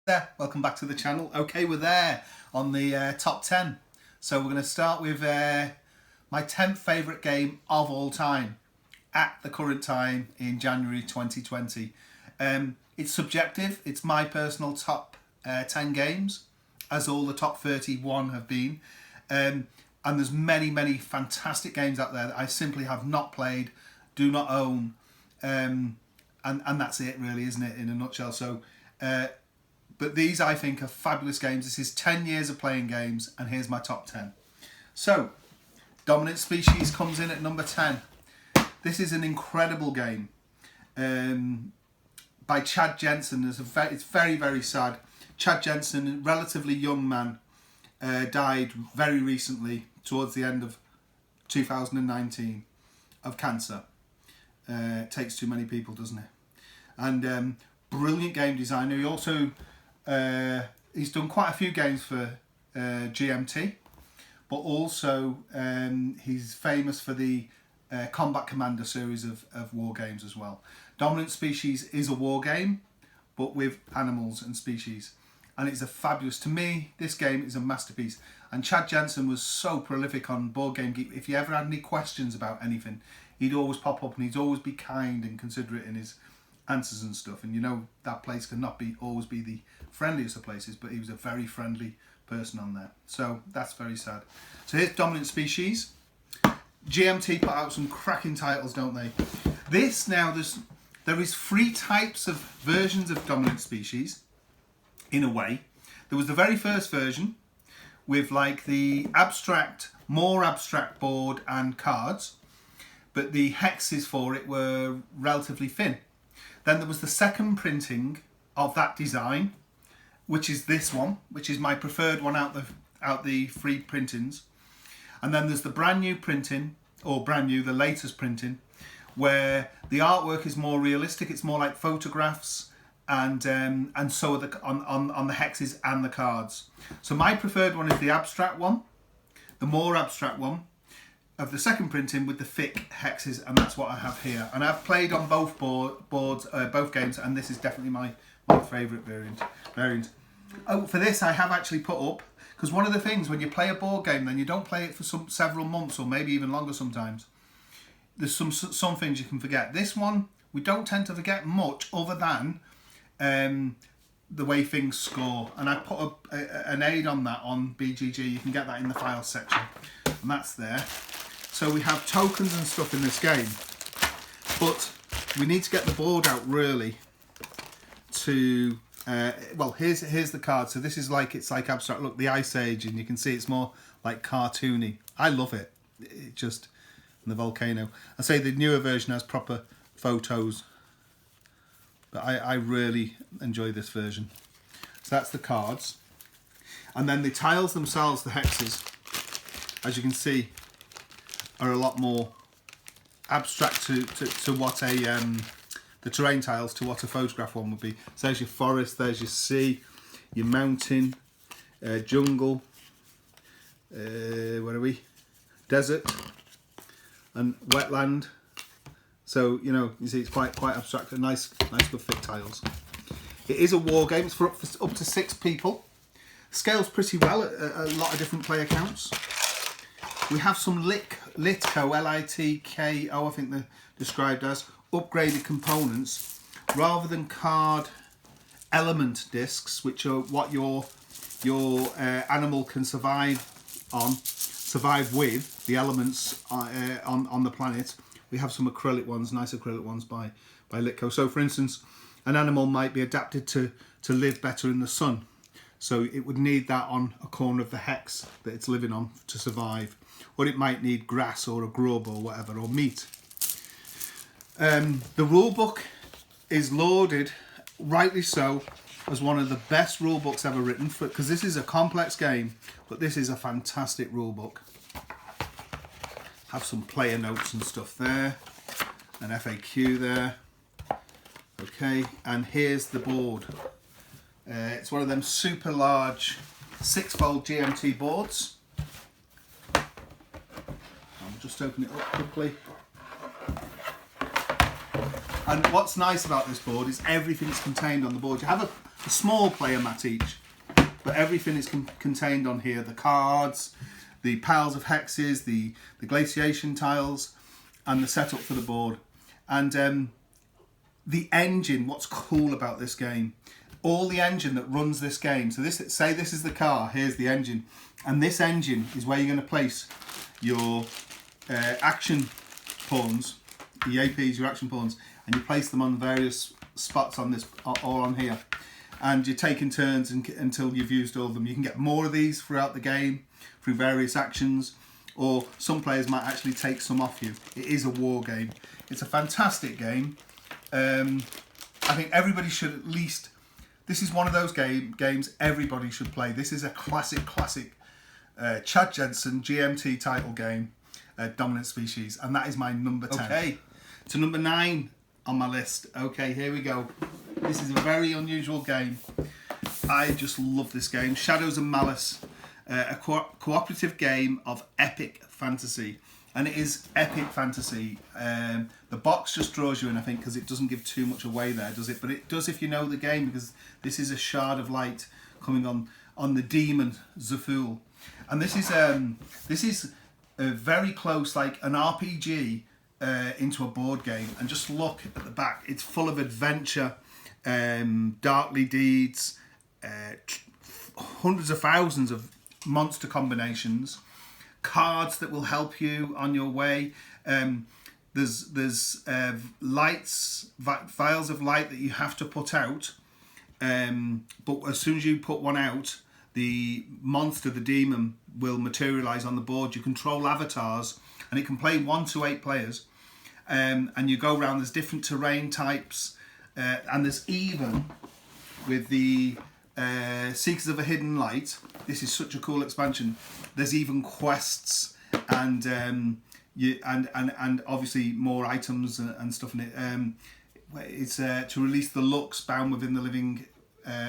There, welcome back to the channel. Okay, we're there on the top 10. So we're going to start with my 10th favourite game of all time at the current time in January 2020. It's subjective. It's my personal top 10 games, as all the top 31 have been. And there's many fantastic games out there that I simply have not played, do not own. And that's it really, isn't it, in a nutshell. So but these, I think, are fabulous games. This is 10 years of playing games, and here's my top 10. So, Dominant Species comes in at number 10. This is an incredible game by Chad Jensen. It's very sad. Chad Jensen, a relatively young man, died very recently, towards the end of 2019, of cancer. It takes too many people, doesn't it? And brilliant game designer. He also he's done quite a few games for GMT, but also he's famous for the Combat Commander series of war games as well. Dominant Species is a war game, but with animals and species, and it's a fabulous, to me, this game is a masterpiece. And Chad Jensen was so prolific on Board Game Geek. If you ever had any questions about anything, he'd always pop up, and he'd always be kind and considerate in his answers and stuff. And you know that place cannot always be the friendliest of places, but he was a very friendly person on there. So that's very sad. So here's Dominant Species. GMT put out some cracking titles, don't they? This now, there is 3 types of versions of Dominant Species, in a way. There was the very first version with like the more abstract board and cards, but the hexes for it were relatively thin. Then there was the second printing of that design, which is this one, which is my preferred one out the 3 printings. And then there's the brand new printing, or the latest printing, where the artwork is more realistic. It's more like photographs, and so are on the hexes and the cards. So my preferred one is the abstract one, the more abstract one of the second printing with the thick hexes, and that's what I have here. And I've played on both both games, and this is definitely my favourite variant. Oh, for this I have actually put up, because one of the things when you play a board game, then you don't play it for several months or maybe even longer sometimes. There's some things you can forget. This one we don't tend to forget much, other than the way things score. And I put an aid on that on BGG. You can get that in the files section, and that's there. So we have tokens and stuff in this game, but we need to get the board out really to well, here's the card. So this is like, it's like abstract. Look, the Ice Age, and you can see it's more like cartoony. I love it. It just, and the volcano. I say the newer version has proper photos, but I really enjoy this version. So that's the cards, and then the tiles themselves, the hexes, as you can see, are a lot more abstract to what the terrain tiles, to what a photograph one would be. So there's your forest, there's your sea, your mountain, jungle, where are we? Desert and wetland. So you know, you see it's quite abstract and nice good thick tiles. It is a war game. It's for up to 6 people. Scales pretty well at a lot of different player counts. We have some Litko, L-I-T-K-O, I think they're described as, upgraded components, rather than card element discs, which are what your animal can survive with, the elements on the planet. We have some acrylic ones, nice acrylic ones by Litko. So for instance, an animal might be adapted to live better in the sun. So it would need that on a corner of the hex that it's living on to survive. Or it might need grass or a grub or whatever, or meat. The rule book is lauded, rightly so, as one of the best rule books ever written, because this is a complex game, but this is a fantastic rule book. Have some player notes and stuff there, an FAQ there. Okay, and here's the board. It's one of them super large 6-fold GMT boards. I'll just open it up quickly. And what's nice about this board is everything's contained on the board. You have a small player mat each, but everything is contained on here. The cards, the piles of hexes, the glaciation tiles, and the setup for the board. And the engine, what's cool about this game, all the engine that runs this game, so say this is the car, here's the engine, and this engine is where you're going to place your action pawns, the APs, your action pawns, and you place them on various spots on this, or on here, and you're taking turns until you've used all of them. You can get more of these throughout the game through various actions, or some players might actually take some off you. It is a war game. It's a fantastic game. I think everybody should at least, this is one of those games everybody should play. This is a classic Chad Jensen GMT title game, Dominant Species, and that is my number 10. Okay, to number 9 on my list. Okay, here we go. This is a very unusual game. I just love this game. Shadows and Malice, a cooperative game of epic fantasy. And it is epic fantasy. The box just draws you in, I think, because it doesn't give too much away there, does it? But it does if you know the game, because this is a shard of light coming on the demon Zaful. And this is a very close, like an RPG into a board game. And just look at the back; it's full of adventure, darkly deeds, hundreds of thousands of monster combinations, cards that will help you on your way. There's lights, vials of light that you have to put out. But as soon as you put one out, the monster, the demon, will materialize on the board. You control avatars, and it can play 1 to 8 players. And you go around. There's different terrain types, and there's even with the Seekers of a Hidden Light. This is such a cool expansion. There's even quests and obviously more items and stuff in it. It's to release the Lux bound within the living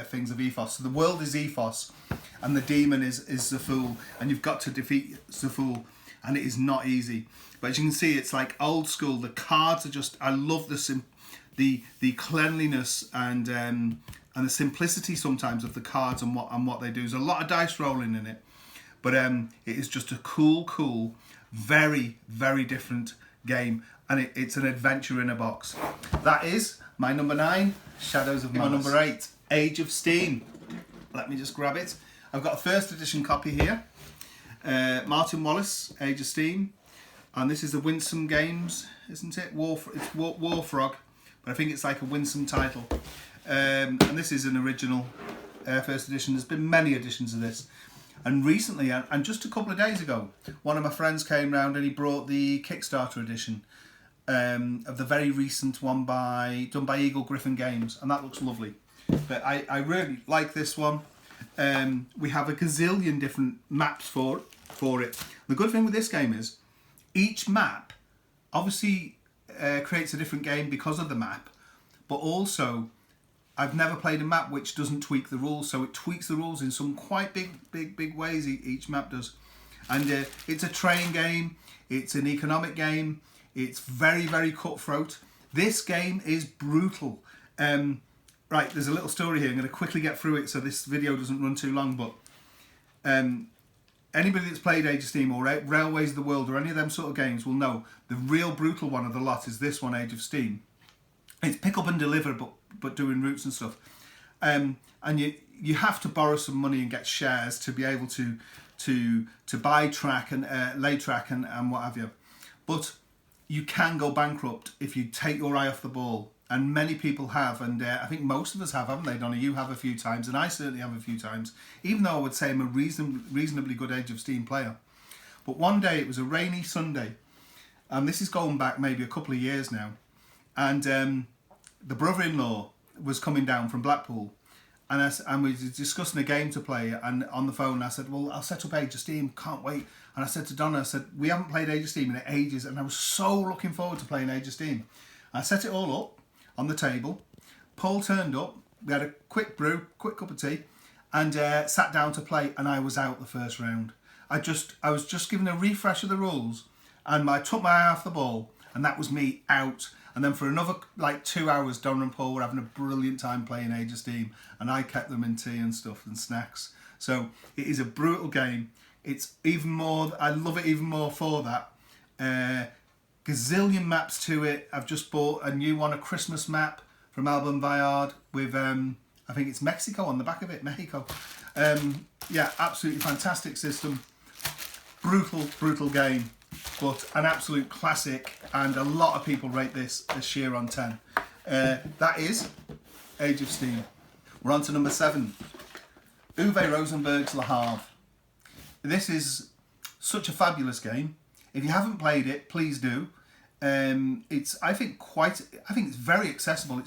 things of Ethos. So the world is Ethos, and the demon is Zaful, and you've got to defeat Zaful, and it is not easy. But as you can see, it's like old school. The cards are just, I love the cleanliness and the simplicity sometimes of the cards and what they do. There's a lot of dice rolling in it, but it is just a cool, very, very different game, and it's an adventure in a box. That is my number 9, Shadows of Malice. My number 8, Age of Steam. Let me just grab it. I've got a first edition copy here. Martin Wallace, Age of Steam, and this is the Winsome Games, isn't it? It's War Frog, but I think it's like a Winsome title. And this is an original first edition. There's been many editions of this. And recently, and just a couple of days ago, one of my friends came round and he brought the Kickstarter edition of the very recent one done by Eagle Griffin Games, and that looks lovely. But I really like this one. We have a gazillion different maps for it. The good thing with this game is each map obviously creates a different game because of the map, but also I've never played a map which doesn't tweak the rules, so it tweaks the rules in some quite big ways. Each map does, and it's a train game. It's an economic game. It's very, very cutthroat. This game is brutal. Right, there's a little story here. I'm going to quickly get through it so this video doesn't run too long. But anybody that's played Age of Steam or Railways of the World or any of them sort of games will know the real brutal one of the lot is this one, Age of Steam. It's pick up and deliver, but doing routes and stuff, and you have to borrow some money and get shares to be able to buy track and lay track and what have you. But you can go bankrupt if you take your eye off the ball, and many people have, and I think most of us have, haven't they, Donna? You have a few times, and I certainly have a few times. Even though I would say I'm a reasonably good Age of Steam player, but one day it was a rainy Sunday, and this is going back maybe a couple of years now. And the brother-in-law was coming down from Blackpool, and we were discussing a game to play. And on the phone, I said, "Well, I'll set up Age of Steam. Can't wait." And I said to Donna, I said, "We haven't played Age of Steam in ages, and I was so looking forward to playing Age of Steam." I set it all up on the table. Paul turned up. We had a quick brew, quick cup of tea, and sat down to play. And I was out the first round. I was just given a refresh of the rules, and I took my eye off the ball, and that was me out. And then for another like 2 hours, Donna and Paul were having a brilliant time playing Age of Steam, and I kept them in tea and stuff and snacks. So it is a brutal game. It's even more, I love it even more for that. Gazillion maps to it. I've just bought a new one, a Christmas map from Alban Vallard with, I think it's Mexico on the back of it, Mexico. Yeah, absolutely fantastic system. Brutal game, but an absolute classic, and a lot of people rate this a sheer on 10. That is Age of Steam. We're on to number 7. Uwe Rosenberg's Le Havre. This is such a fabulous game. If you haven't played it, please do. I think it's very accessible.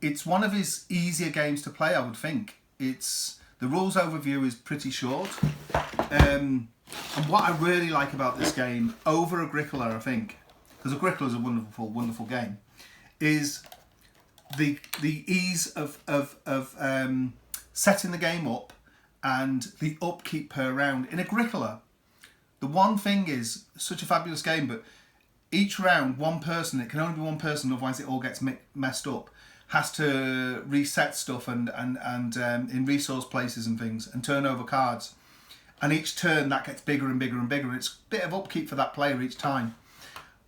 It's one of his easier games to play, I would think. The rules overview is pretty short. And what I really like about this game, over Agricola, I think, because Agricola is a wonderful game, is the ease of setting the game up and the upkeep per round. In Agricola, the one thing is, such a fabulous game, but each round, one person, it can only be one person, otherwise it all gets messed up, has to reset stuff and in resource places and things, and turn over cards. And each turn that gets bigger and bigger and bigger. It's a bit of upkeep for that player each time.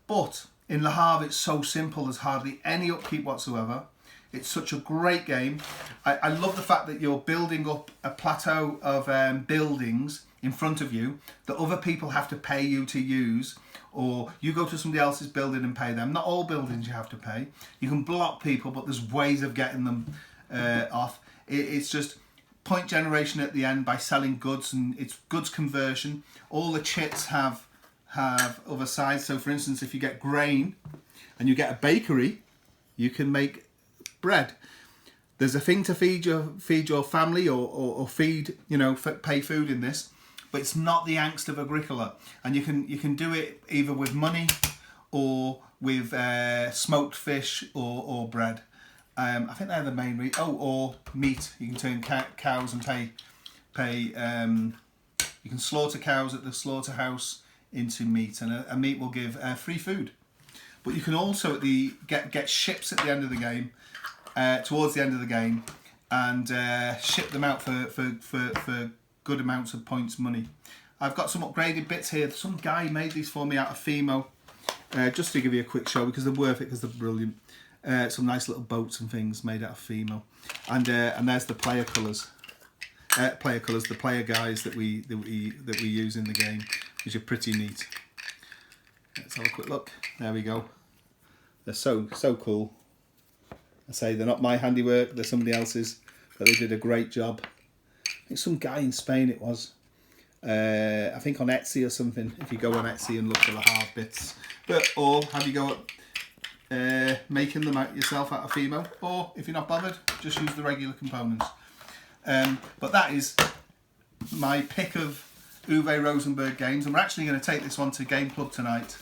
But in Le Havre, it's so simple. There's hardly any upkeep whatsoever. It's such a great game. I love the fact that you're building up a plateau of buildings in front of you that other people have to pay you to use, or you go to somebody else's building and pay them. Not all buildings you have to pay. You can block people, but there's ways of getting them off. It's just point generation at the end by selling goods, and it's goods conversion. All the chits have other sides. So for instance, if you get grain and you get a bakery, you can make bread. There's a thing to feed your family or feed, pay food in this, but it's not the angst of Agricola. And you can do it either with money or with smoked fish or bread. I think they're the main or meat. You can turn cows and pay. You can slaughter cows at the slaughterhouse into meat, and a meat will give free food. But you can also get ships at the end of the game, towards the end of the game, and ship them out for good amounts of points money. I've got some upgraded bits here. Some guy made these for me out of Fimo, just to give you a quick show, because they're worth it, because they're brilliant. Some nice little boats and things made out of Fimo, and there's the player colours. The player guys that we use in the game, which are pretty neat. Let's have a quick look. There we go. They're so cool. I say they're not my handiwork, they're somebody else's, but they did a great job. I think some guy in Spain it was. I think on Etsy or something, if you go on Etsy and look for the hard bits. Or have you go making them out yourself out of Fimo, or if you're not bothered, just use the regular components. But that is my pick of Uwe Rosenberg games, and we're actually going to take this one to Game Club tonight,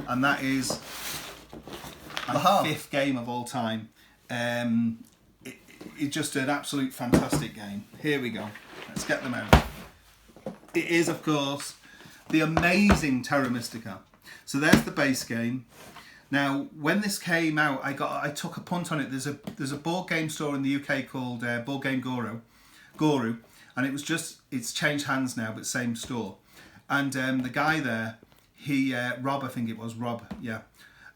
and that is my 5th game of all time. It's just an absolute fantastic game. Here we go. Let's get them out. It is, of course, the amazing Terra Mystica. So there's the base game. Now, when this came out, I took a punt on it. There's a board game store in the UK called Board Game Guru, and it's changed hands now, but same store. And the guy there, Rob, I think it was Rob, yeah.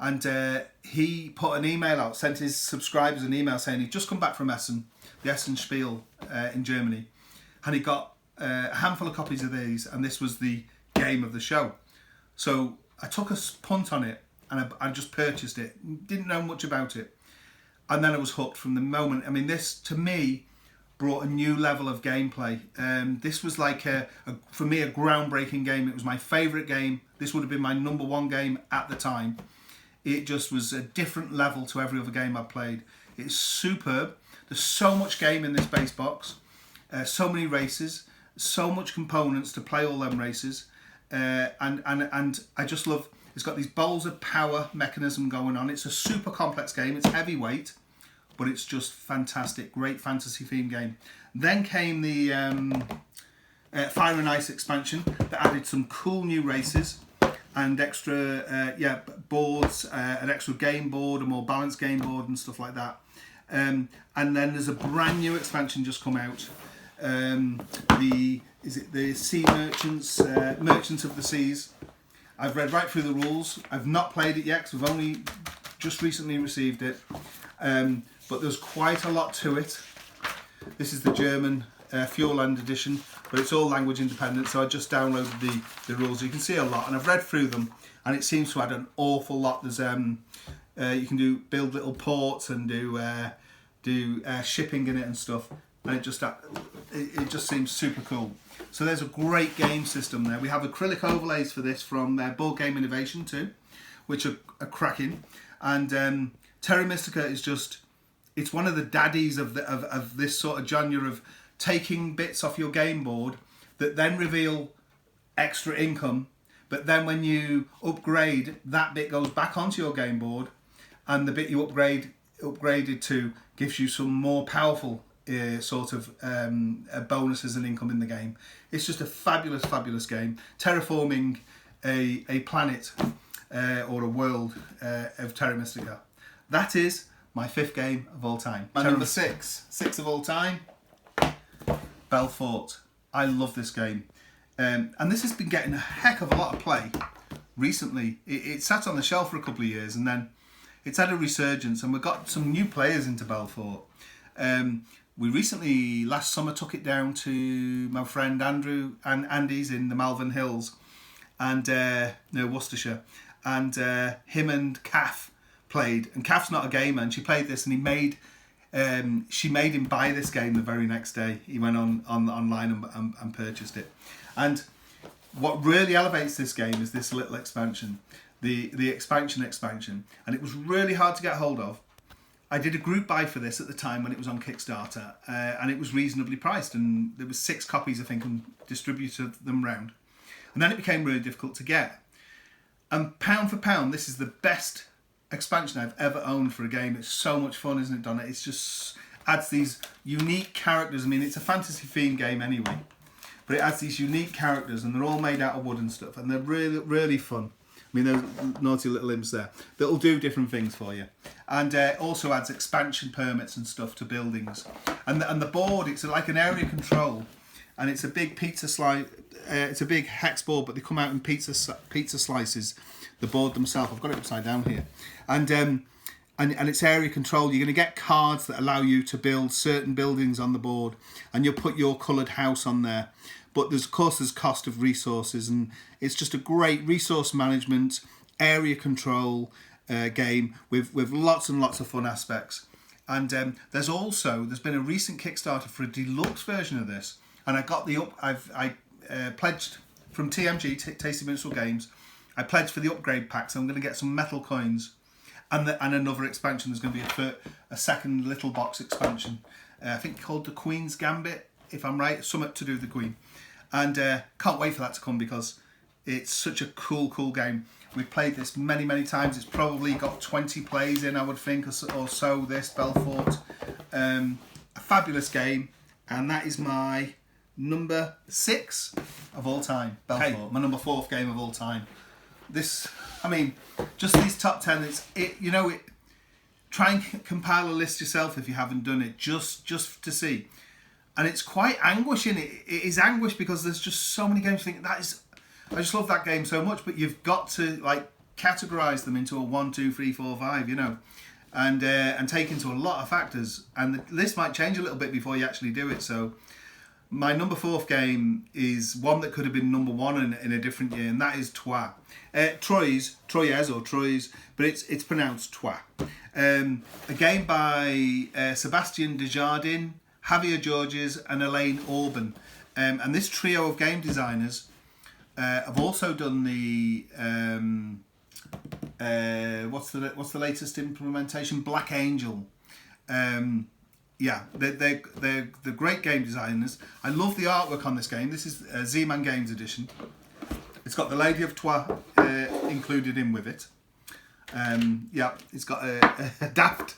And he put an email out, sent his subscribers an email saying he'd just come back from Essen, the Essen Spiel in Germany, and he got a handful of copies of these, and this was the game of the show. So I took a punt on it, and I just purchased it. Didn't know much about it, and then I was hooked from the moment. I mean, this to me brought a new level of gameplay. This was like for me a groundbreaking game. It was my favourite game. This would have been my number 1 game at the time. It just was a different level to every other game I've played. It's superb. There's so much game in this base box, so many races, so much components to play all them races, and I just love. It's got these bowls of power mechanism going on. It's a super complex game. It's heavyweight, but it's just fantastic. Great fantasy themed game. Then came the Fire and Ice expansion that added some cool new races. and extra boards, an extra game board, a more balanced game board and stuff like that. And then there's a brand new expansion just come out. The Sea Merchants, Merchants of the Seas. I've read right through the rules. I've not played it yet because we've only just recently received it. But there's quite a lot to it. This is the German Fjordland edition, but it's all language independent, so I just downloaded the rules. You can see a lot, and I've read through them, and it seems to add an awful lot. There's you can build little ports and do shipping in it and stuff, and it just seems super cool. So there's a great game system there. We have acrylic overlays for this from Board Game Innovation too, which are cracking, and Terra Mystica is just, it's one of the daddies of this sort of genre of taking bits off your game board that then reveal extra income, but then when you upgrade, that bit goes back onto your game board, and the bit you upgraded to gives you some more powerful bonuses and income in the game. It's just a fabulous game, terraforming a planet or a world of Terra Mystica. That is my 5th game of all time. My number 6 of all time, Belfort. I love this game. And this has been getting a heck of a lot of play recently. It sat on the shelf for a couple of years, and then it's had a resurgence, and we've got some new players into Belfort. We recently, last summer, took it down to my friend Andy's in the Malvern Hills, and near Worcestershire, and him and Kath played, and Kath's not a gamer, and she played this, and she made him buy this game the very next day. He went online and purchased it. And what really elevates this game is this little expansion, the expansion, and it was really hard to get hold of. I did a group buy for this at the time when it was on Kickstarter, and it was reasonably priced, and there was 6 copies, I think, and distributed them round. And then it became really difficult to get. And pound for pound, this is the best expansion I've ever owned for a game. It's so much fun, isn't it, Donna? It just adds these unique characters. I mean, it's a fantasy themed game anyway, but it adds these unique characters, and they're all made out of wood and stuff, and they're really fun. I mean, those naughty little imps there that'll do different things for you, and also adds expansion permits and stuff to buildings. And the board, it's like an area control, and it's a big pizza slice. It's a big hex board, but they come out in pizza slices. The board themselves, I've got it upside down here, and it's area control. You're going to get cards that allow you to build certain buildings on the board, and you'll put your coloured house on there. But there's cost of resources, and it's just a great resource management, area control game with lots and lots of fun aspects. And there's been a recent Kickstarter for a deluxe version of this, and I pledged from TMG, Tasty Minstrel Games. I pledged for the upgrade pack, so I'm going to get some metal coins, and another expansion. There's going to be a second little box expansion, I think called the Queen's Gambit, if I'm right, something to do with the Queen. And can't wait for that to come, because it's such a cool game. We've played this many times. It's probably got 20 plays in, I would think, or so, this Belfort. A fabulous game, and that is my number 6 of all time, Belfort. Hey, my number 4th game of all time. This, I mean, just these top 10, try and compile a list yourself if you haven't done it, just to see. And it's quite anguishing. It is anguish because there's just so many games. I just love that game so much, but you've got to categorize them into a 1, 2, 3, 4, 5, and take into a lot of factors. And the list might change a little bit before you actually do it. So my number 4th game is one that could have been number 1 in a different year, and that is Troyes, but it's pronounced Troyes. A game by Sébastien Desjardins, Javier Georges and Elaine Orban, and this trio of game designers have also done the what's the latest implementation, Black Angel. They're great game designers. I love the artwork on this game. This is Z-Man Games edition. It's got the Lady of Troyes included in with it. It's got a daft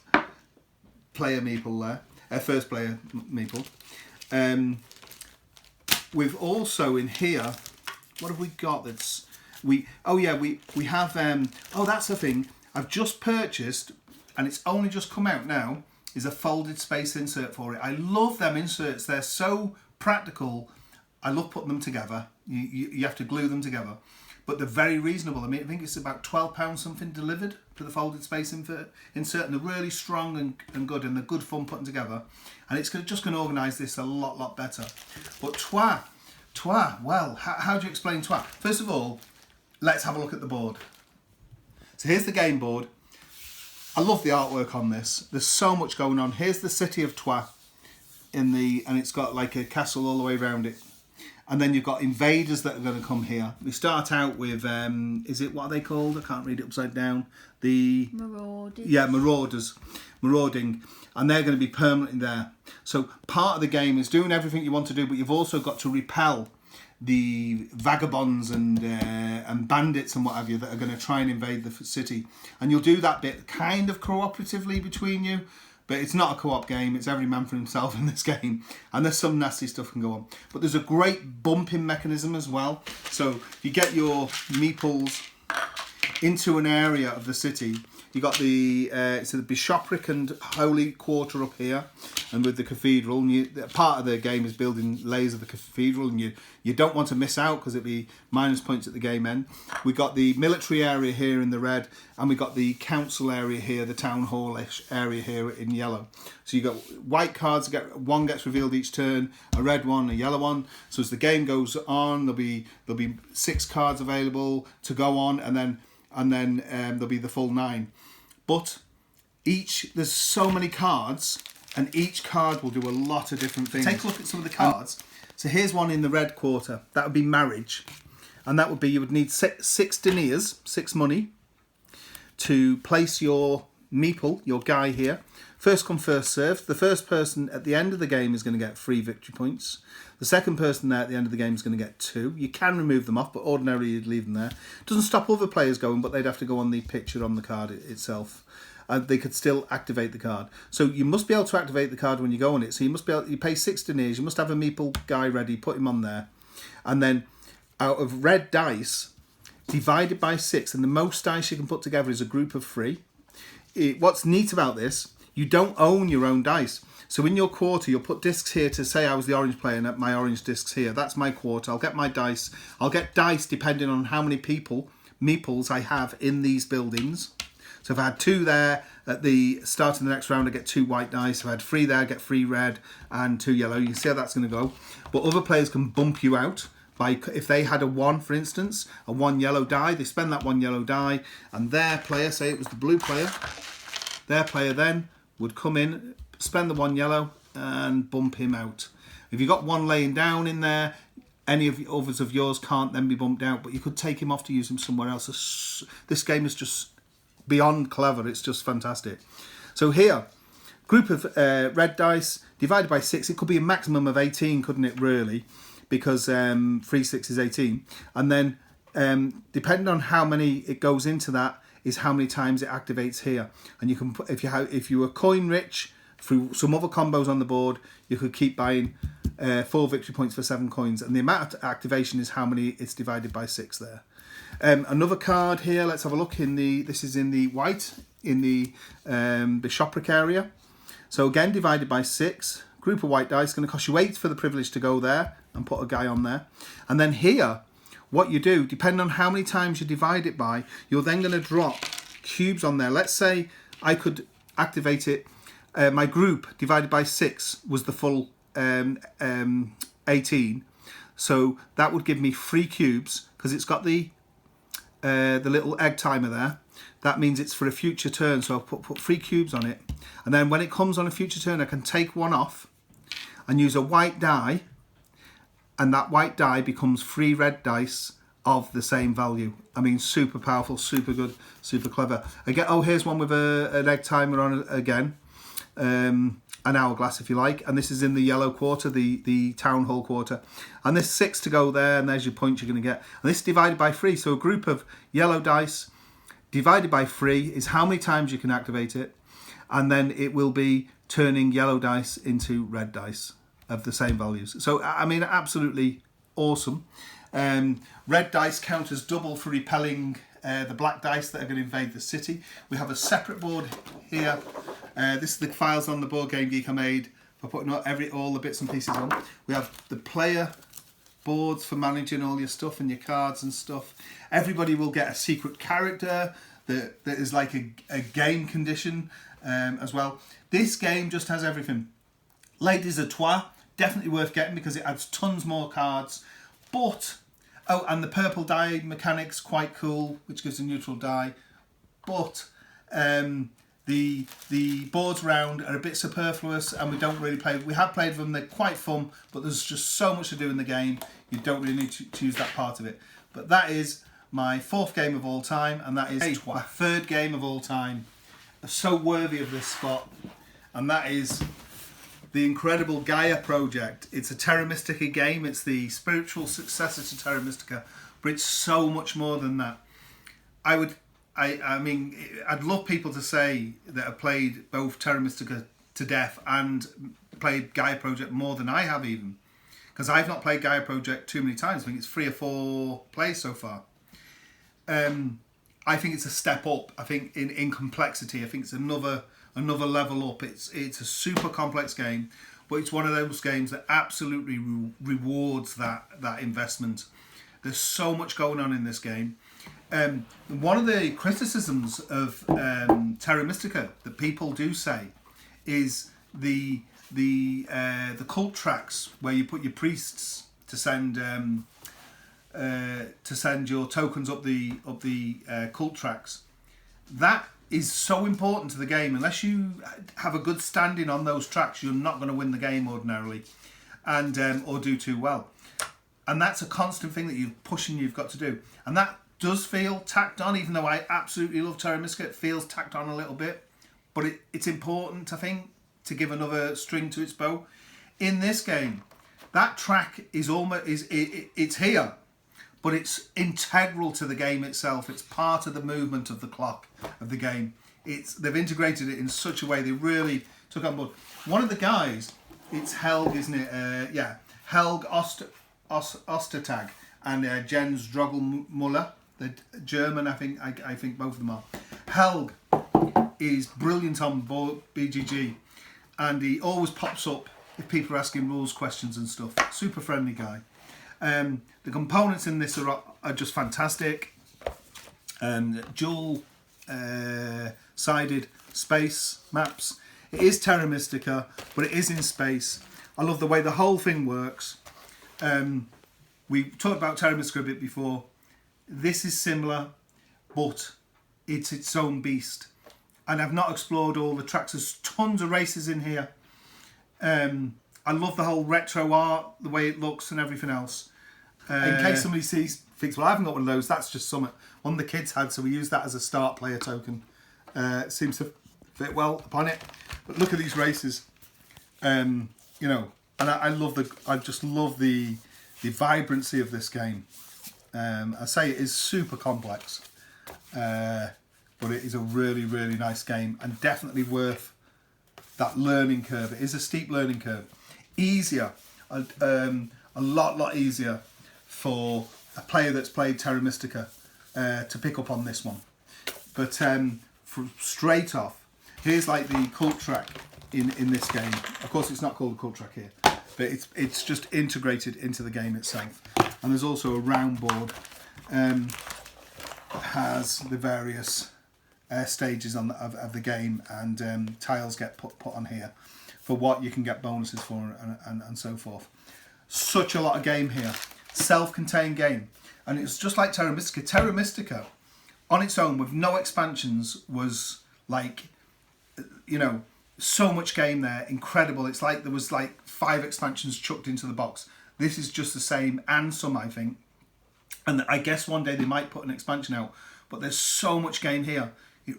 player meeple there. First player meeple. We've also in here, what have we got? we have that's the thing I've just purchased, and it's only just come out now, is a folded space insert for it. I love them inserts. They're so practical. I love putting them together. You have to glue them together, but they're very reasonable. I mean, I think it's about £12 something delivered for the folded space insert, and they're really strong and good, and they're good fun putting together, and it's just going to organise this a lot better. But Toi, well, how do you explain Toi? First of all, let's have a look at the board. So here's the game board. I love the artwork on this. There's so much going on. Here's the city of Toi and it's got like a castle all the way around it. And then you've got invaders that are going to come here. We start out with, what are they called? I can't read it upside down. The Marauders. Yeah, marauding. And they're going to be permanently there. So part of the game is doing everything you want to do, but you've also got to repel the vagabonds and bandits and what have you that are going to try and invade the city. And you'll do that bit kind of cooperatively between you, but it's not a co-op game. It's every man for himself in this game, and there's some nasty stuff can go on. But there's a great bumping mechanism as well. So you get your meeples into an area of the city. You got the bishopric and holy quarter up here, and with the cathedral. And part of the game is building layers of the cathedral, and you don't want to miss out because it'd be minus points at the game end. We got the military area here in the red, and we got the council area here, the town hall-ish area here in yellow. So you got white cards. One gets revealed each turn, a red one, a yellow one. So as the game goes on, there'll be 6 cards available to go on, and then there'll be the full 9. But there's so many cards, and each card will do a lot of different things. Take a look at some of the cards. So here's one in the red quarter. That would be marriage. And that would be, you would need 6 deniers, 6 money, to place your meeple, your guy here. First come, first served. The first person at the end of the game is going to get 3 victory points. The second person there at the end of the game is going to get 2. You can remove them off, but ordinarily you'd leave them there. Doesn't stop other players going, but they'd have to go on the picture on the card itself. They could still activate the card. So you must be able to activate the card when you go on it. So you pay 6 deniers. You must have a meeple guy ready. Put him on there, and then out of red dice, divided by 6, and the most dice you can put together is a group of 3. What's neat about this, you don't own your own dice. So in your quarter, you'll put discs here to say I was the orange player and my orange discs here. That's my quarter. I'll get my dice. I'll get dice depending on how many meeples I have in these buildings. So if I had 2 there at the start of the next round, I get 2 white dice. If I had 3 there, I get 3 red and 2 yellow. You can see how that's going to go. But other players can bump you out. If they had a 1, for instance, a 1 yellow die, they spend that 1 yellow die, and their player, say it was the blue player, their player then would come in, spend the 1 yellow, and bump him out. If you've got 1 laying down in there, any of the others of yours can't then be bumped out, but you could take him off to use him somewhere else. This game is just beyond clever. It's just fantastic. So here, group of red dice divided by 6. It could be a maximum of 18, couldn't it, really? Because 3 6 is 18. And then depending on how many it goes into that is how many times it activates here. And you can put, if you were coin rich through some other combos on the board, you could keep buying 4 victory points for 7 coins. And the amount of activation is how many it's divided by 6 there. Another card here. Let's have a look. This is in the white, in the bishopric area. So again, divided by 6. Group of white dice, going to cost you 8 for the privilege to go there and put a guy on there. And then here, what you do, depending on how many times you divide it by, you're then going to drop cubes on there. Let's say I could activate it. My group divided by 6 was the full 18. So that would give me 3 cubes because it's got the little egg timer there. That means it's for a future turn. So I'll put 3 cubes on it. And then when it comes on a future turn, I can take 1 off and use a white die, and that white die becomes 3 red dice of the same value. I mean, super powerful, super good, super clever. Again, here's one with an egg timer on it again, an hourglass if you like, and this is in the yellow quarter, the town hall quarter, and there's 6 to go there, and there's your points you're going to get. And this is divided by 3, so a group of yellow dice divided by 3 is how many times you can activate it, and then it will be turning yellow dice into red dice of the same values. So, I mean, absolutely awesome. Red dice count as double for repelling the black dice that are going to invade the city. We have a separate board here. This is the files on the Board Game Geek I made for putting all the bits and pieces on. We have the player boards for managing all your stuff and your cards and stuff. Everybody will get a secret character that is like a game condition as well. This game just has everything. Ladies à Trois, definitely worth getting because it adds tons more cards. But, oh, and the purple die mechanic's quite cool, which gives a neutral die. But the boards round are a bit superfluous, and we don't really play. We have played them; they're quite fun, but there's just so much to do in the game. You don't really need to choose that part of it. But that is my 4th game of all time, and that is my 3rd game of all time. So worthy of this spot, and that is the incredible Gaia project. It's a Terra Mystica game. It's the spiritual successor to Terra Mystica, but it's so much more than that. I mean, I'd love people to say that have played both Terra Mystica to death and played Gaia project more than I have even, because I've not played Gaia project too many times. I think it's 3 or 4 plays so far. I think it's a step up. I think in complexity, I think it's another level up. It's a super complex game, but it's one of those games that absolutely rewards that investment. There's so much going on in this game. One of the criticisms of Terra Mystica that people do say is the cult tracks where you put your priests to send your tokens up the cult tracks. That is so important to the game. Unless you have a good standing on those tracks, you're not going to win the game ordinarily, and or do too well. And that's a constant thing that you've got to do. And that does feel tacked on, even though I absolutely love Terra Mystica. It feels tacked on a little bit, but it's important, I think, to give another string to its bow. In this game, that track is it's here, but it's integral to the game itself. It's part of the movement of the clock of the game. They've integrated it in such a way they really took on board. One of the guys, it's Helg, isn't it? Yeah, Helg Ostertag and Jens Drogelmuller, the German. I think both of them are. Helg is brilliant on BGG, and he always pops up if people are asking rules questions and stuff. Super friendly guy. The components in this are just fantastic. Dual sided space maps. It is Terra Mystica, but it is in space. I love the way the whole thing works. We talked about Terra Mystica a bit before. This is similar, but it's its own beast. And I've not explored all the tracks. There's tons of races in here. I love the whole retro art, the way it looks and everything else. In case somebody thinks, well, I haven't got one of those, that's just something one of the kids had, so we used that as a start player token. It seems to fit well upon it. But look at these races. And I just love the vibrancy of this game. I say it is super complex, but it is a really, really nice game and definitely worth that learning curve. It is a steep learning curve. Easier, a lot easier for a player that's played Terra Mystica to pick up on this one. But straight off, here's like the cult track in this game. Of course, it's not called a cult track here, but it's just integrated into the game itself. And there's also a round board that has the various stages of the game, and tiles get put on here for what you can get bonuses for and so forth. Such a lot of game here. Self-contained game. And it's just like Terra Mystica. Terra Mystica, on its own, with no expansions, was like, so much game there. Incredible. It's like there was like 5 expansions chucked into the box. This is just the same, and some, I think. And I guess one day they might put an expansion out. But there's so much game here. It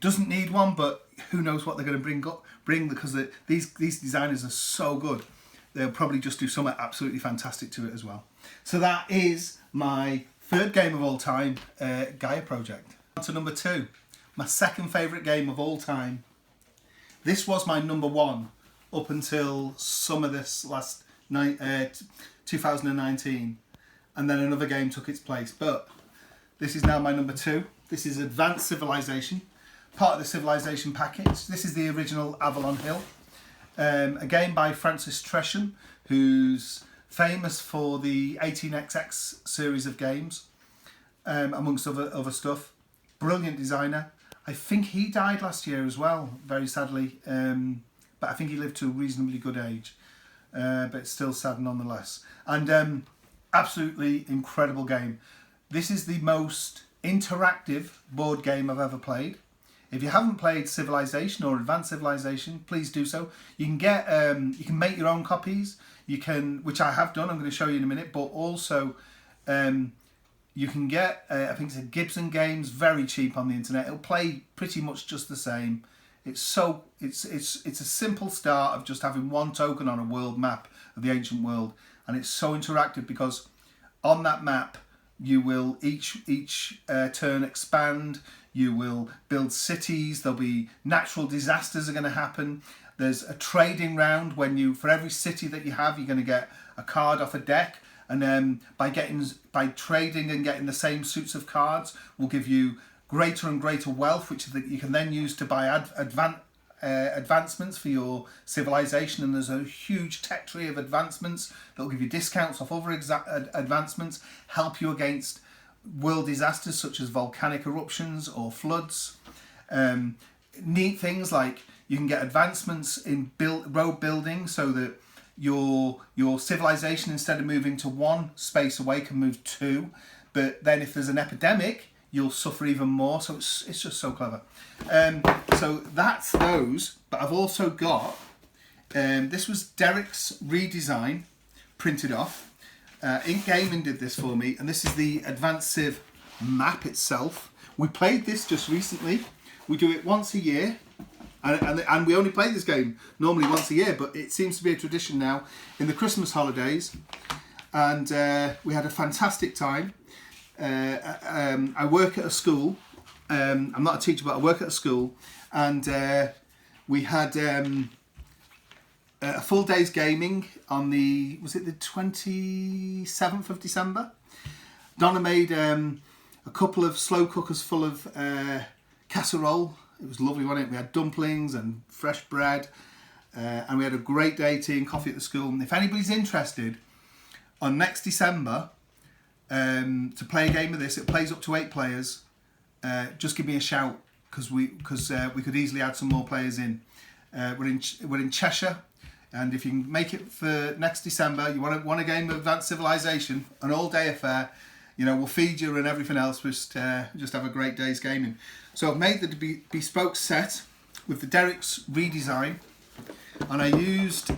doesn't need one, but who knows what they're going to bring because these designers are so good. They'll probably just do something absolutely fantastic to it as well. So that is my 3rd game of all time, Gaia Project. On to number 2, my 2nd favourite game of all time. This was my number 1 up until summer this last 2019. and then another game took its place. But this is now my number 2. This is Advanced Civilization, part of the Civilization package. This is the original Avalon Hill, a game by Francis Tresham, who's famous for the 18XX series of games, amongst other stuff. Brilliant designer. I think he died last year as well, very sadly, but I think he lived to a reasonably good age, but it's still sad nonetheless. And absolutely incredible game. This is the most interactive board game I've ever played. If you haven't played Civilization or Advanced Civilization, please do so. You can get, you can make your own copies. You can, which I have done. I'm going to show you in a minute. But also, you can get, I think it's a Gibson Games, very cheap on the internet. It'll play pretty much just the same. It's a simple start of just having one token on a world map of the ancient world, and it's so interactive because on that map you will each turn expand. You will build cities. There'll be natural disasters are going to happen. There's a trading round when you, for every city that you have, you're going to get a card off a deck, and by trading and getting the same suits of cards will give you greater and greater wealth, which you can then use to buy advancements for your civilization. And there's a huge tech tree of advancements that will give you discounts off other advancements, help you against world disasters such as volcanic eruptions or floods. Neat things like you can get advancements in road building, so that your civilization, instead of moving to one space away, can move 2. But then if there's an epidemic, you'll suffer even more. So it's just so clever. So that's those. But I've also got, this was Derek's redesign, printed off. Ink Gaming did this for me, and this is the Advanced Civ map itself. We played this just recently. We do it once a year, and we only play this game normally once a year, but it seems to be a tradition now in the Christmas holidays, and we had a fantastic time. I work at a school. I'm not a teacher, but I work at a school, and we had a full day's gaming on the 27th of December. Donna made a couple of slow cookers full of casserole. It was lovely, wasn't it? We had dumplings and fresh bread, and we had a great day, tea and coffee at the school. And if anybody's interested, on next December, to play a game of this, it plays up to 8 players. Just give me a shout, because we could easily add some more players in. We're in Cheshire, and if you can make it for next December, you want a game of Advanced Civilization, an all-day affair. You know, we'll feed you and everything else. Just have a great day's gaming. So I've made the bespoke set with the Derek's redesign, and I used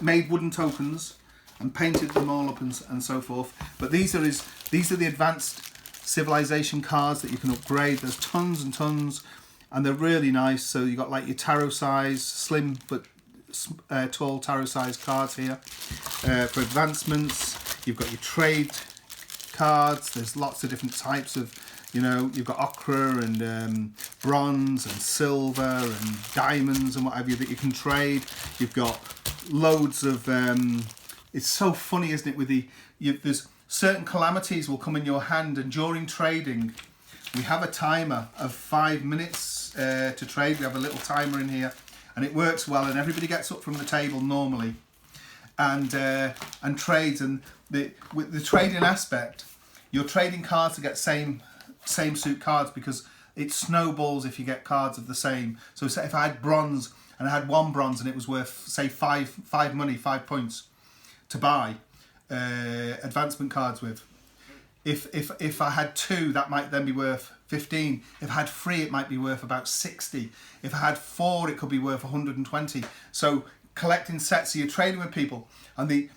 made wooden tokens and painted them all up and so forth. But these are the Advanced Civilization cards that you can upgrade. There's tons and tons, and they're really nice. So you got like your tarot size, slim but tall tarot size cards here for advancements. You've got your trade cards. There's lots of different types of, you know, you've got ochre and bronze and silver and diamonds and what have you that you can trade. You've got loads of it's so funny, isn't it, with there's certain calamities will come in your hand, and during trading we have a timer of 5 minutes to trade. We have a little timer in here, and it works well, and everybody gets up from the table normally and trades. And with the trading aspect, you're trading cards to get same suit cards, because it snowballs if you get cards of the same. So say if I had bronze and I had 1 bronze and it was worth, say, 5 points to buy advancement cards with. If I had 2, that might then be worth 15. If I had 3, it might be worth about 60. If I had 4, it could be worth 120. So collecting sets, so you're trading with people, and the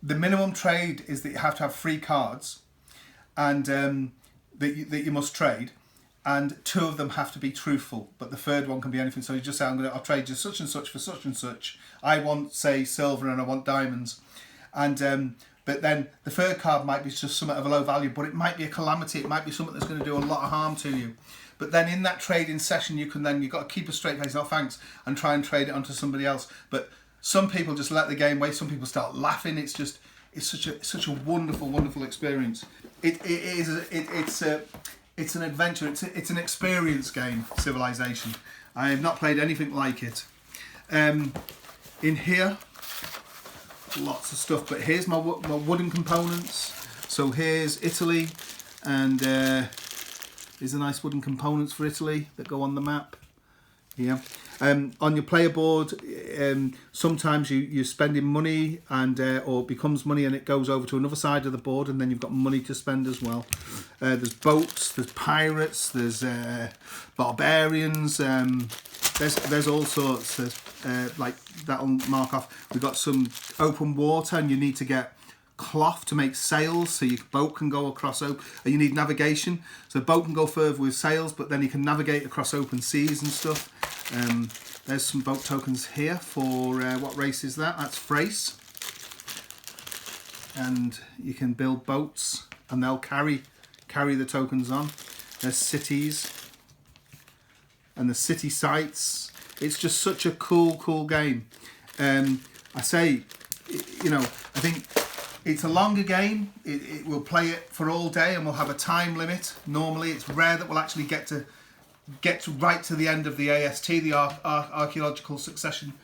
minimum trade is that you have to have 3 cards, and that you must trade, and 2 of them have to be truthful, but the third one can be anything. So you just say, I'll trade you such and such for such and such. I want, say, silver and I want diamonds, and but then the third card might be just something of a low value, but it might be a calamity. It might be something that's going to do a lot of harm to you. But then in that trading session, you've got to keep a straight face, oh thanks, and try and trade it onto somebody else. But some people just let the game wait. Some people start laughing. It's It's such a wonderful experience. It's an adventure. It's an experience game. Civilization. I have not played anything like it. In here, lots of stuff. But here's my wooden components. So here's Italy, and here's the nice wooden components for Italy that go on the map. Yeah. On your player board, sometimes you're spending money, and or it becomes money and it goes over to another side of the board, and then you've got money to spend as well. There's boats, there's pirates, there's barbarians. There's all sorts. There's, like that'll mark off. We've got some open water, and you need to get cloth to make sails so your boat can go across and you need navigation, so the boat can go further with sails, but then you can navigate across open seas and stuff. There's some boat tokens here for what race is that? That's Thrace, and you can build boats and they'll carry the tokens on. There's cities and the city sites. It's just such a cool game. I say, you know, I think it's a longer game. We'll play it for all day, and we'll have a time limit. Normally, it's rare that we'll actually get right to the end of the AST, the archaeological succession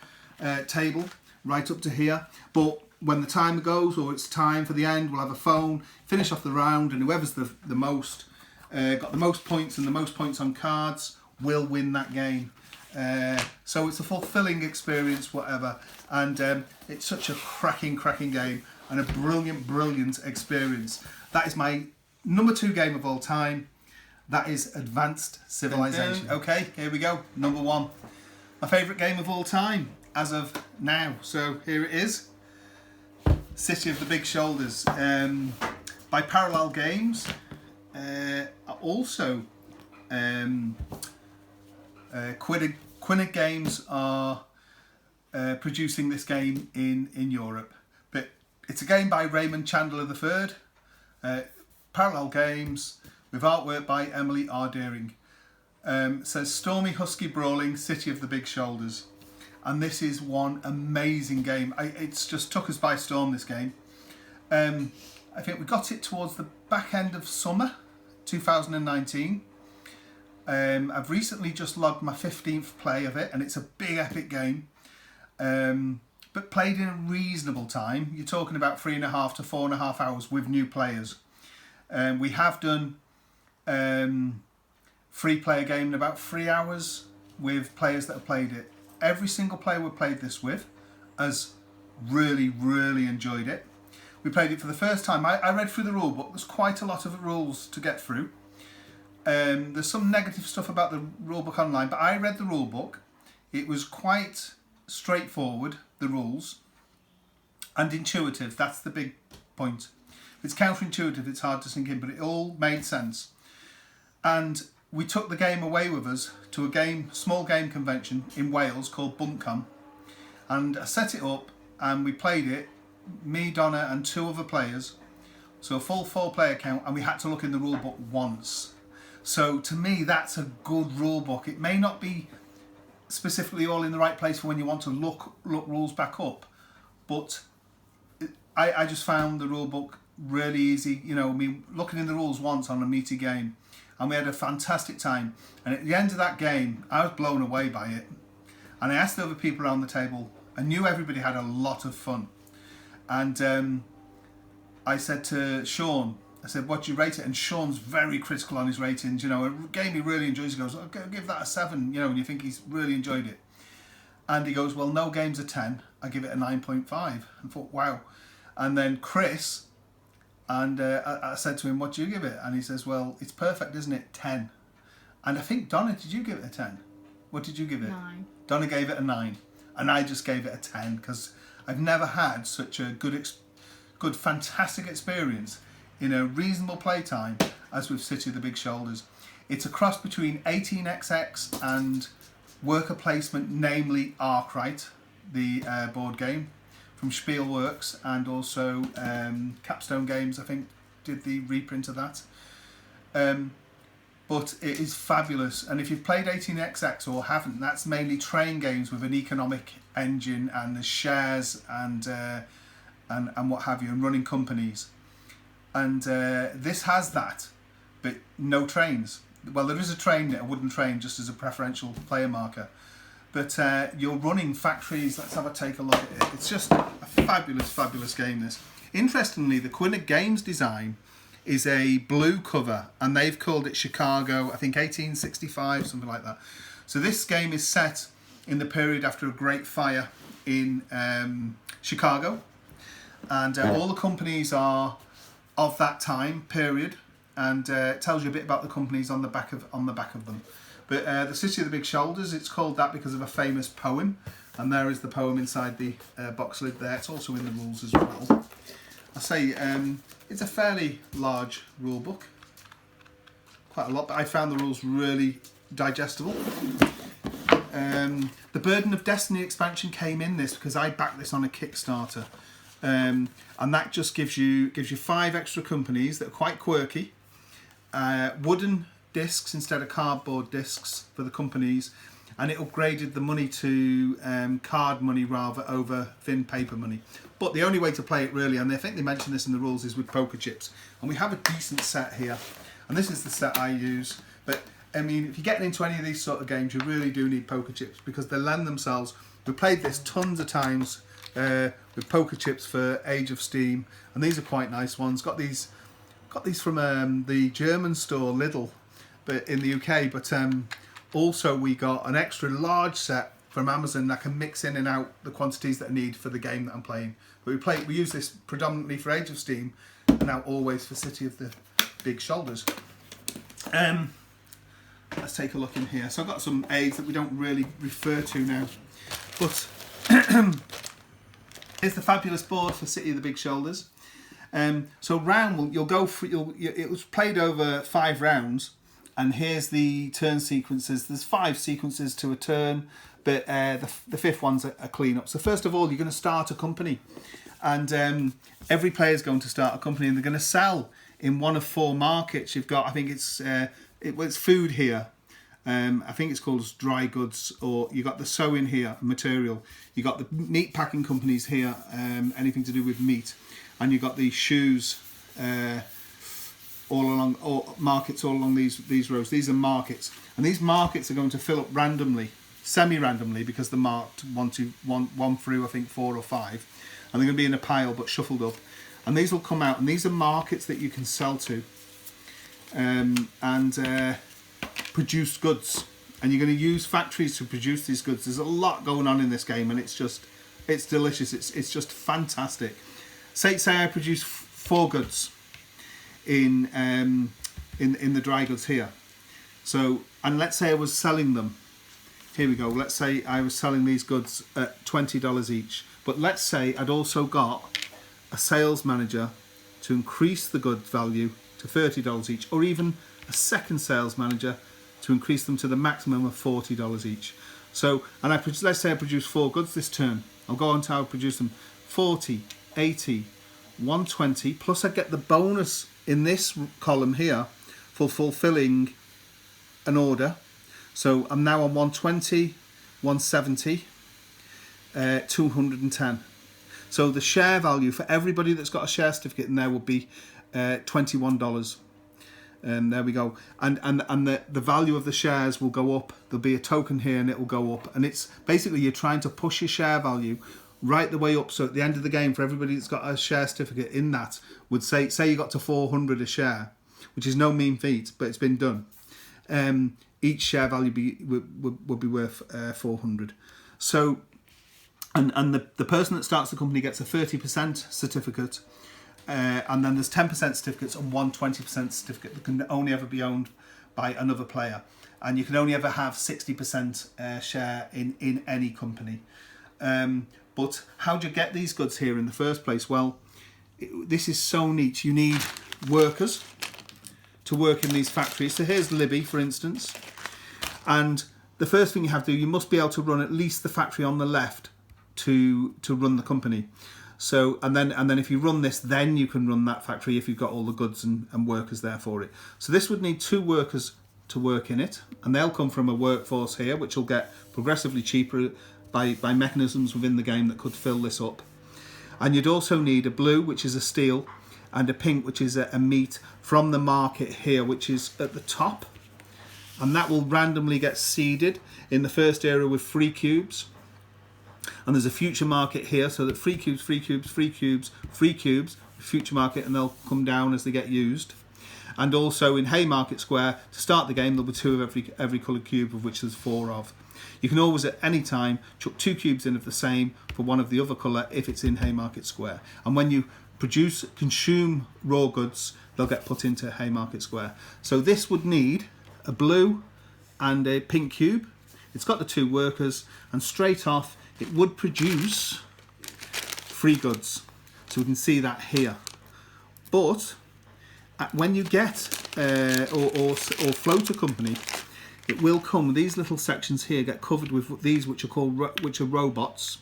table, right up to here. But when the timer goes, or it's time for the end, we'll have a phone, finish off the round, and whoever's the most got the most points and the most points on cards will win that game. So it's a fulfilling experience, whatever, and it's such a cracking game. And a brilliant experience. That is my number 2 game of all time. That is Advanced Civilization. Okay, here we go. Number 1. My favourite game of all time, as of now. So here it is. City of the Big Shoulders. By Parallel Games. Also, Quinnig Games are producing this game in Europe. But it's a game by Raymond Chandler III, Parallel Games, with artwork by Emily R. Deering. Says Stormy Husky Brawling, City of the Big Shoulders. And this is one amazing game. It's just took us by storm, this game. I think we got it towards the back end of summer 2019. I've recently just logged my 15th play of it, and it's a big epic game. But played in a reasonable time. You're talking about 3.5 to 4.5 hours with new players. We have done free player game in about 3 hours with players that have played it. Every single player we played this with has really enjoyed it. We played it for the first time. I read through the rule book. There's quite a lot of rules to get through. There's some negative stuff about the rule book online, but I read the rule book. It was quite straightforward, the rules, and intuitive. That's the big point. If it's counterintuitive, it's hard to sink in, but it all made sense. And we took the game away with us to a small game convention in Wales called Buncombe, and I set it up and we played it, me, Donna and 2 other players, so a full 4-player count, and we had to look in the rule book once. So to me, that's a good rule book. It may not be specifically all in the right place for when you want to look rules back up, but I just found the rule book really easy. You know, I mean, looking in the rules once on a meaty game, and we had a fantastic time. And at the end of that game, I was blown away by it. And I asked the other people around the table. I knew everybody had a lot of fun. And I said to Sean, I said, what do you rate it? And Sean's very critical on his ratings. You know, a game he really enjoys. He goes, I'll give that a 7, you know, and you think he's really enjoyed it. And he goes, well, no game's a 10. I give it a 9.5. I thought, wow. And then Chris, and I said to him, what do you give it? And he says, well, it's perfect, isn't it? 10. And I think, Donna, did you give it a 10? What did you give it? 9. Donna gave it a 9. And I just gave it a 10 because I've never had such a good, fantastic experience in a reasonable playtime as with City of the Big Shoulders. It's a cross between 18XX and worker placement, namely Arkwright, the board game from Spielworks, and also Capstone Games, I think, did the reprint of that. But it is fabulous, and if you've played 18XX or haven't, that's mainly train games with an economic engine, and there's shares and and what have you, and running companies. And this has that, but no trains. Well, there is a train, a wooden train, just as a preferential player marker. But you're running factories. Let's take a look at it. It's just a fabulous, fabulous game, this. Interestingly, the Quinnet Games design is a blue cover, and they've called it Chicago, I think 1865, something like that. So this game is set in the period after a great fire in Chicago. And all the companies are of that time period, and it tells you a bit about the companies on the back of them. But the City of the Big Shoulders, it's called that because of a famous poem, and there is the poem inside the box lid there. It's also in the rules as well. I say it's a fairly large rule book, quite a lot, but I found the rules really digestible. The Burden of Destiny expansion came in this because I backed this on a Kickstarter, and that just gives you 5 extra companies that are quite quirky, wooden discs instead of cardboard discs for the companies, and it upgraded the money to card money rather over thin paper money. But the only way to play it really, and I think they mentioned this in the rules, is with poker chips. And we have a decent set here, and this is the set I use. But I mean, if you're getting into any of these sort of games, you really do need poker chips because they lend themselves. We played this tons of times with poker chips for Age of Steam, and these are quite nice ones. Got these from the German store Lidl, but in the UK. But also we got an extra large set from Amazon that can mix in and out the quantities that I need for the game that I'm playing. But we use this predominantly for Age of Steam, and now always for City of the Big Shoulders. Let's take a look in here. So I've got some aids that we don't really refer to now, but here's the fabulous board for City of the Big Shoulders. So round, it was played over 5 rounds, and here's the turn sequences. There's 5 sequences to a turn, but the 5th one's a clean-up. So first of all, you're going to start a company, and every player is going to start a company, and they're going to sell in one of 4 markets. You've got, I think it's food here. I think it's called dry goods, or you got the sewing here, material. You got the meat packing companies here, anything to do with meat, and you got the shoes all along, or markets all along these rows. These are markets, and these markets are going to fill up randomly, semi-randomly, because they're marked 1 through I think 4 or 5, and they're going to be in a pile but shuffled up, and these will come out, and these are markets that you can sell to, and produce goods, and you're going to use factories to produce these goods. There's a lot going on in this game, and it's delicious. It's just fantastic. Say I produce 4 goods in the dry goods here. So, and let's say I was selling them. Here we go. Let's say I was selling these goods at $20 each. But let's say I'd also got a sales manager to increase the goods value to $30 each, or even a second sales manager to increase them to the maximum of $40 each. So, and let's say I produce 4 goods this turn. I'll go on to how I produce them: 40, 80, 120, plus I get the bonus in this column here for fulfilling an order. So I'm now on 120, 170, 210. So the share value for everybody that's got a share certificate in there would be $21. There we go. And the value of the shares will go up. There'll be a token here and it will go up. And it's basically, you're trying to push your share value right the way up. So at the end of the game, for everybody that's got a share certificate in that, would say you got to 400 a share, which is no mean feat, but it's been done. Each share value would be worth 400. So, and the person that starts the company gets a 30% certificate. And then there's 10% certificates and 120% certificate that can only ever be owned by another player, and you can only ever have 60% share in any company. But how do you get these goods here in the first place? Well, this is so neat. You need workers to work in these factories. So here's Libby, for instance, and the first thing you have to do, you must be able to run at least the factory on the left to run the company. So, and then if you run this, then you can run that factory if you've got all the goods and workers there for it. So this would need 2 workers to work in it, and they'll come from a workforce here, which will get progressively cheaper by mechanisms within the game that could fill this up. And you'd also need a blue, which is a steel, and a pink, which is a meat from the market here, which is at the top. And that will randomly get seeded in the first area with 3 cubes. And there's a future market here, so that 3 cubes, 3 cubes, 3 cubes, 3 cubes, future market, and they'll come down as they get used. And also in Haymarket Square, to start the game, there'll be 2 of every coloured cube, of which there's 4 of. You can always at any time chuck 2 cubes in of the same for one of the other colour if it's in Haymarket Square. And when you consume raw goods, they'll get put into Haymarket Square. So this would need a blue and a pink cube. It's got the 2 workers, and straight off it would produce 3 goods. So we can see that here. But when you get or float a company, it will come. These little sections here get covered with these, which are robots.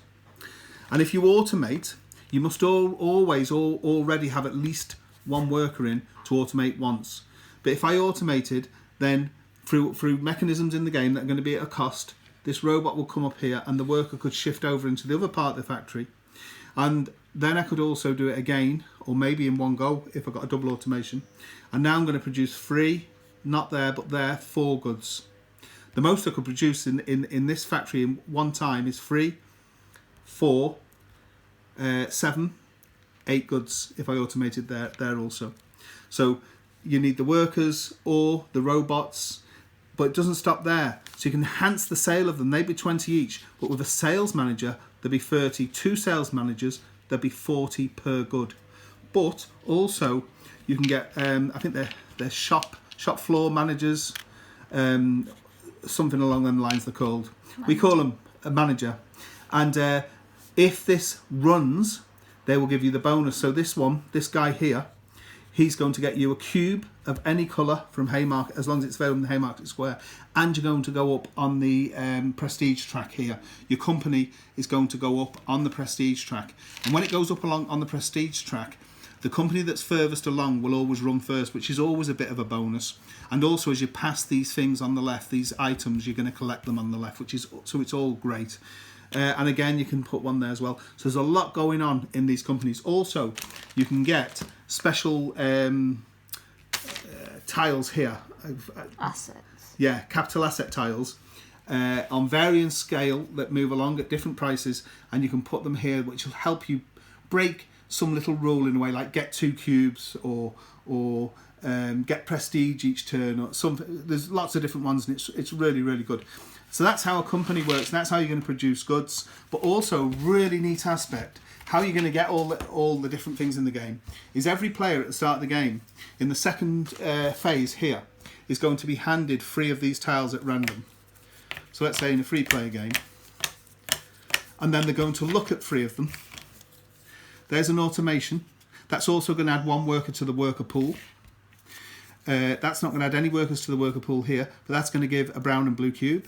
And if you automate, you must always already have at least 1 worker in to automate once. But if I automated, then through mechanisms in the game that are going to be at a cost, this robot will come up here, and the worker could shift over into the other part of the factory. And then I could also do it again, or maybe in one go if I got a double automation. And now I'm going to produce 3, not there, but there, 4 goods. The most I could produce in this factory in one time is 3, 4, 7, 8 goods if I automated there also. So you need the workers or the robots, but it doesn't stop there. So you can enhance the sale of them. They'd be 20 each, but with a sales manager, there'd be 30. 2 sales managers, there'd be 40 per good. But also you can get, I think they're shop floor managers, something along them lines they're called. We call them a manager. And if this runs, they will give you the bonus. So this guy here, he's going to get you a cube of any colour from Haymarket, as long as it's available in the Haymarket Square. And you're going to go up on the prestige track here. Your company is going to go up on the prestige track. And when it goes up along on the prestige track, the company that's furthest along will always run first, which is always a bit of a bonus. And also, as you pass these things on the left, these items, you're going to collect them on the left, so it's all great. And again, you can put one there as well. So there's a lot going on in these companies. Also, you can get special tiles here. Assets. Yeah, capital asset tiles on varying scale that move along at different prices, and you can put them here, which will help you break some little rule in a way, like get 2 cubes or get prestige each turn, or something. There's lots of different ones, and it's really, really good. So that's how a company works, and that's how you're going to produce goods. But also, really neat aspect, how you're going to get all the different things in the game, is every player at the start of the game, in the second phase here, is going to be handed 3 of these tiles at random. So let's say in a free player game, and then they're going to look at 3 of them. There's an automation. That's also going to add 1 worker to the worker pool. That's not going to add any workers to the worker pool here, but that's going to give a brown and blue cube.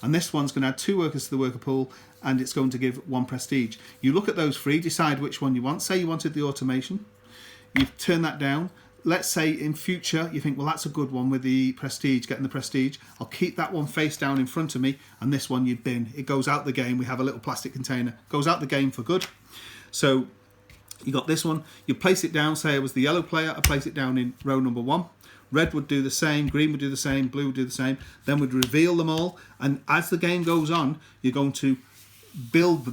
And this one's going to add 2 workers to the worker pool, and it's going to give 1 prestige. You look at those 3, decide which one you want. Say you wanted the automation. You turn that down. Let's say in future you think, well, that's a good one with the prestige, getting the prestige. I'll keep that one face down in front of me, and this one you bin. It goes out the game. We have a little plastic container. Goes out the game for good. So you got this one. You place it down. Say I was the yellow player. I place it down in row number 1. Red would do the same, green would do the same, blue would do the same. Then we'd reveal them all, and as the game goes on, you're going to build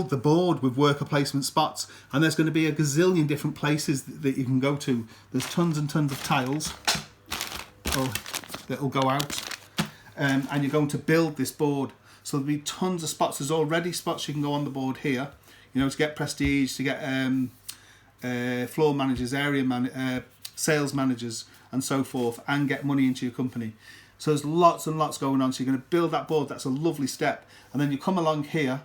the board with worker placement spots, and there's going to be a gazillion different places that you can go to. There's tons and tons of tiles that'll go out, and you're going to build this board. So there'll be tons of spots. There's already spots you can go on the board here, to get prestige, to get floor managers, sales managers, and so forth, and get money into your company. So there's lots and lots going on. So you're going to build that board. That's a lovely step. And then you come along here,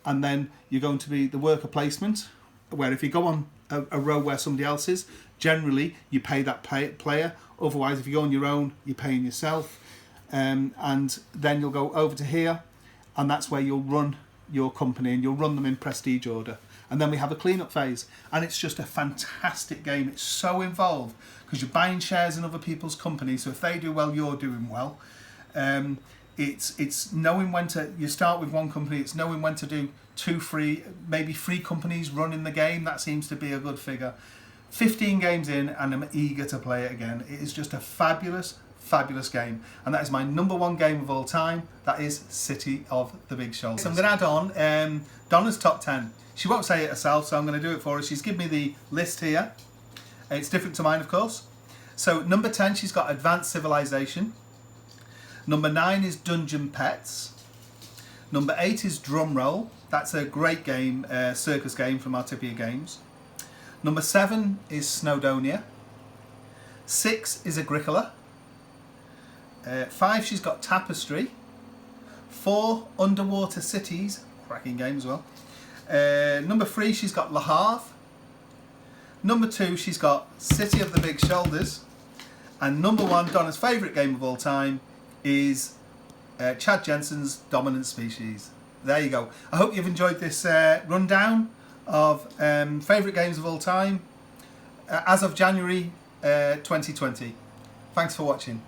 and then you're going to be the worker placement, where if you go on a row where somebody else is, generally you pay that player. Otherwise, if you go on your own, you're paying yourself. And then you'll go over to here, and that's where you'll run your company, and you'll run them in prestige order. And then we have a clean-up phase, and it's just a fantastic game. It's so involved because you're buying shares in other people's companies, so if they do well, you're doing well. It's knowing when to. You start with one company. It's knowing when to do maybe 3 companies running the game. That seems to be a good figure. 15 games in and I'm eager to play it again. It is just a fabulous game, and that is my #1 game of all time. That is City of the Big Shoulders. So I'm going to add on Donna's top 10. She won't say it herself, so I'm going to do it for her. She's given me the list here. It's different to mine, of course. So number 10, she's got Advanced Civilization. Number 9 is Dungeon Pets. Number 8 is Drumroll. That's a great game, circus game from Artipia Games. Number 7 is Snowdonia. 6 is Agricola. 5, she's got Tapestry. 4, Underwater Cities, cracking game as well. Number 3, she's got Le Havre. Number 2, she's got City of the Big Shoulders. And number 1, Donna's favourite game of all time, is Chad Jensen's Dominant Species. There you go. I hope you've enjoyed this rundown of favourite games of all time as of January 2020. Thanks for watching.